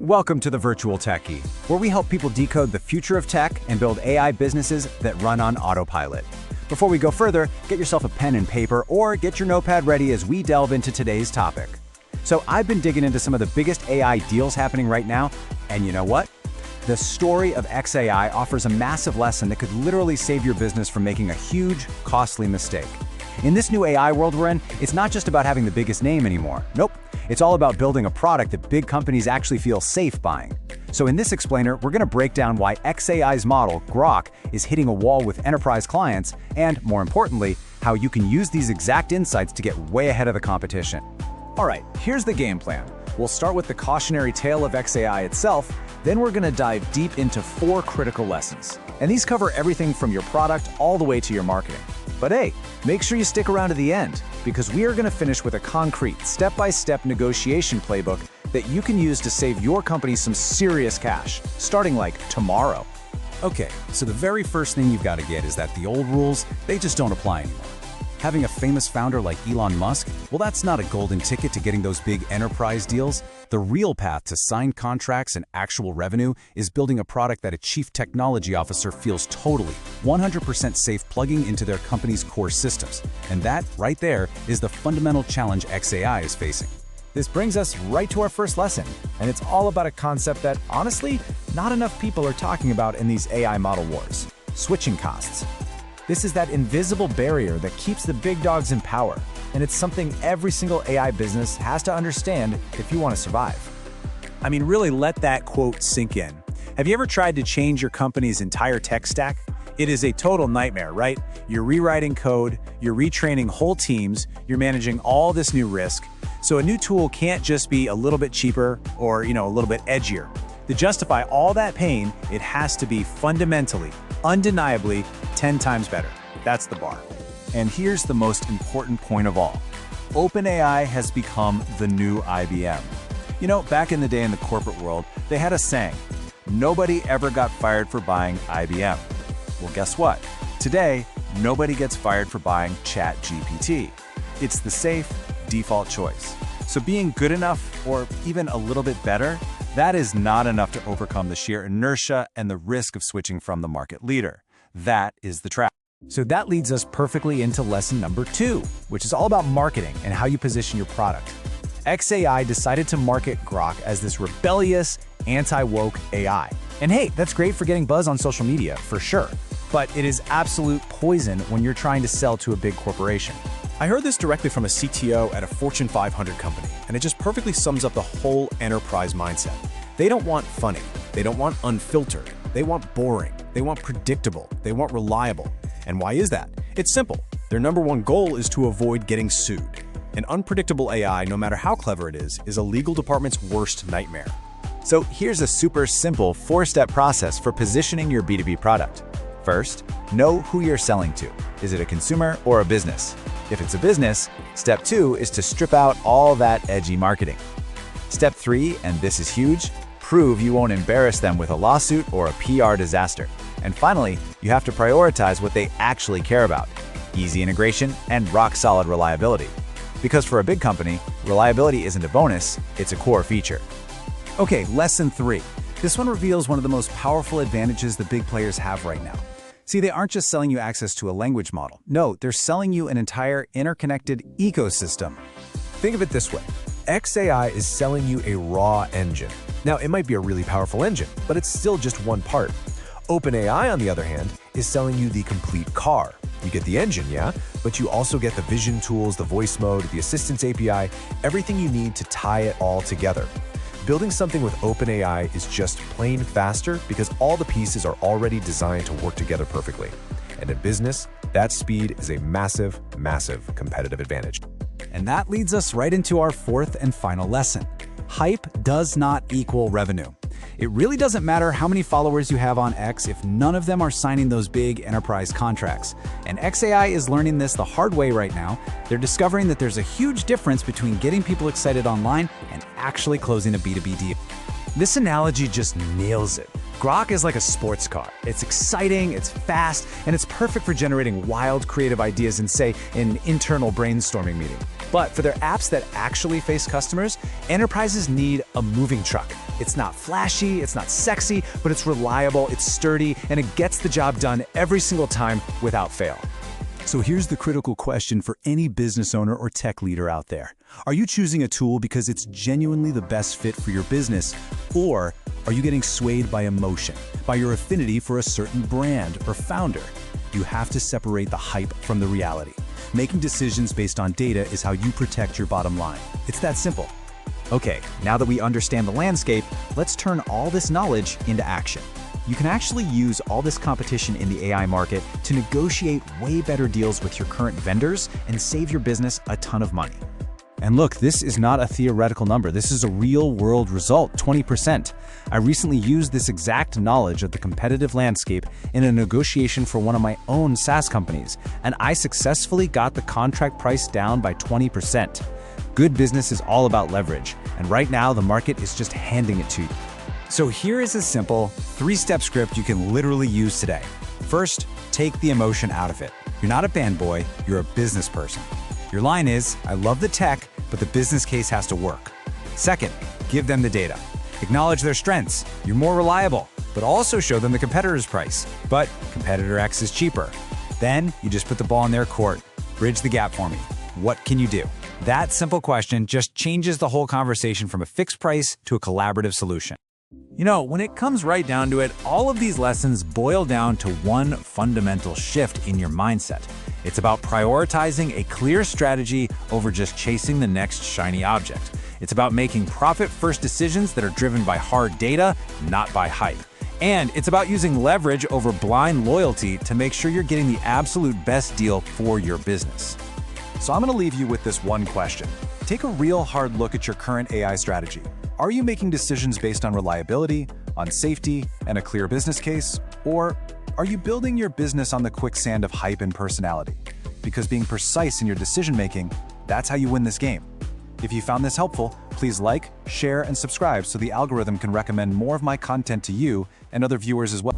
Welcome to the Virtual Techy, where we help people decode the future of tech and build AI businesses that run on autopilot. Before we go further, get yourself a pen and paper or get your notepad ready as we delve into today's topic. So I've been digging into some of the biggest AI deals happening right now, and you know what? The story of xAI offers a massive lesson that could literally save your business from making a huge, costly mistake. In this new AI world we're in, it's not just about having the biggest name anymore. Nope. It's all about building a product that big companies actually feel safe buying. So in this explainer, we're going to break down why xAI's model, Grok, is hitting a wall with enterprise clients, and more importantly, how you can use these exact insights to get way ahead of the competition. All right, here's the game plan. We'll start with the cautionary tale of xAI itself, then we're going to dive deep into 4 critical lessons. And these cover everything from your product all the way to your marketing. But hey, make sure you stick around to the end, because we are going to finish with a concrete, step-by-step negotiation playbook that you can use to save your company some serious cash, starting like tomorrow. Okay, so the very first thing you've got to get is that the old rules, they just don't apply anymore. Having a famous founder like Elon Musk, well, that's not a golden ticket to getting those big enterprise deals. The real path to signed contracts and actual revenue is building a product that a chief technology officer feels totally, 100% safe plugging into their company's core systems. And that, right there, is the fundamental challenge xAI is facing. This brings us right to our first lesson, and it's all about a concept that, honestly, not enough people are talking about in these AI model wars: switching costs. This is that invisible barrier that keeps the big dogs in power, and it's something every single AI business has to understand if you want to survive. I mean, really let that quote sink in. Have you ever tried to change your company's entire tech stack? It is a total nightmare, right? You're rewriting code, you're retraining whole teams, you're managing all this new risk. So a new tool can't just be a little bit cheaper or, a little bit edgier. To justify all that pain, it has to be fundamentally, undeniably 10 times better. That's the bar. And here's the most important point of all. OpenAI has become the new IBM. Back in the day in the corporate world, they had a saying, nobody ever got fired for buying IBM. Well, guess what? Today, nobody gets fired for buying ChatGPT. It's the safe, default choice. So being good enough, or even a little bit better, that is not enough to overcome the sheer inertia and the risk of switching from the market leader. That is the trap. So that leads us perfectly into lesson number 2, which is all about marketing and how you position your product. xAI decided to market Grok as this rebellious, anti-woke AI. And hey, that's great for getting buzz on social media, for sure. But it is absolute poison when you're trying to sell to a big corporation. I heard this directly from a CTO at a Fortune 500 company, and it just perfectly sums up the whole enterprise mindset. They don't want funny. They don't want unfiltered. They want boring. They want predictable. They want reliable. And why is that? It's simple. Their number one goal is to avoid getting sued. An unpredictable AI, no matter how clever it is a legal department's worst nightmare. So here's a super simple 4-step process for positioning your B2B product. First, know who you're selling to. Is it a consumer or a business? If it's a business, step 2 is to strip out all that edgy marketing. Step 3, and this is huge, prove you won't embarrass them with a lawsuit or a PR disaster. And finally, you have to prioritize what they actually care about: easy integration and rock-solid reliability. Because for a big company, reliability isn't a bonus, it's a core feature. Okay, lesson 3. This one reveals one of the most powerful advantages the big players have right now. See, they aren't just selling you access to a language model. No, they're selling you an entire interconnected ecosystem. Think of it this way. xAI is selling you a raw engine. Now, it might be a really powerful engine, but it's still just one part. OpenAI, on the other hand, is selling you the complete car. You get the engine, yeah, but you also get the vision tools, the voice mode, the assistance API, everything you need to tie it all together. Building something with OpenAI is just plain faster because all the pieces are already designed to work together perfectly. And in business, that speed is a massive, massive competitive advantage. And that leads us right into our 4th and final lesson. Hype does not equal revenue. It really doesn't matter how many followers you have on X if none of them are signing those big enterprise contracts. And xAI is learning this the hard way right now. They're discovering that there's a huge difference between getting people excited online and actually closing a B2B deal. This analogy just nails it. Grok is like a sports car. It's exciting, it's fast, and it's perfect for generating wild creative ideas in, say, an internal brainstorming meeting. But for their apps that actually face customers, enterprises need a moving truck. It's not flashy, it's not sexy, but it's reliable, it's sturdy, and it gets the job done every single time without fail. So here's the critical question for any business owner or tech leader out there. Are you choosing a tool because it's genuinely the best fit for your business, or are you getting swayed by emotion, by your affinity for a certain brand or founder? You have to separate the hype from the reality. Making decisions based on data is how you protect your bottom line. It's that simple. Okay, now that we understand the landscape, let's turn all this knowledge into action. You can actually use all this competition in the AI market to negotiate way better deals with your current vendors and save your business a ton of money. And look, this is not a theoretical number. This is a real-world result, 20%. I recently used this exact knowledge of the competitive landscape in a negotiation for one of my own SaaS companies, and I successfully got the contract price down by 20%. Good business is all about leverage, and right now the market is just handing it to you. So here is a simple 3-step script you can literally use today. First, take the emotion out of it. You're not a band boy, you're a business person. Your line is, I love the tech, but the business case has to work. Second, give them the data. Acknowledge their strengths. You're more reliable, but also show them the competitor's price. But competitor X is cheaper. Then you just put the ball in their court. Bridge the gap for me. What can you do? That simple question just changes the whole conversation from a fixed price to a collaborative solution. You know, when it comes right down to it, all of these lessons boil down to one fundamental shift in your mindset. It's about prioritizing a clear strategy over just chasing the next shiny object. It's about making profit-first decisions that are driven by hard data, not by hype. And it's about using leverage over blind loyalty to make sure you're getting the absolute best deal for your business. So I'm going to leave you with this one question. Take a real hard look at your current AI strategy. Are you making decisions based on reliability, on safety, and a clear business case? Or are you building your business on the quicksand of hype and personality? Because being precise in your decision-making, that's how you win this game. If you found this helpful, please like, share, and subscribe so the algorithm can recommend more of my content to you and other viewers as well.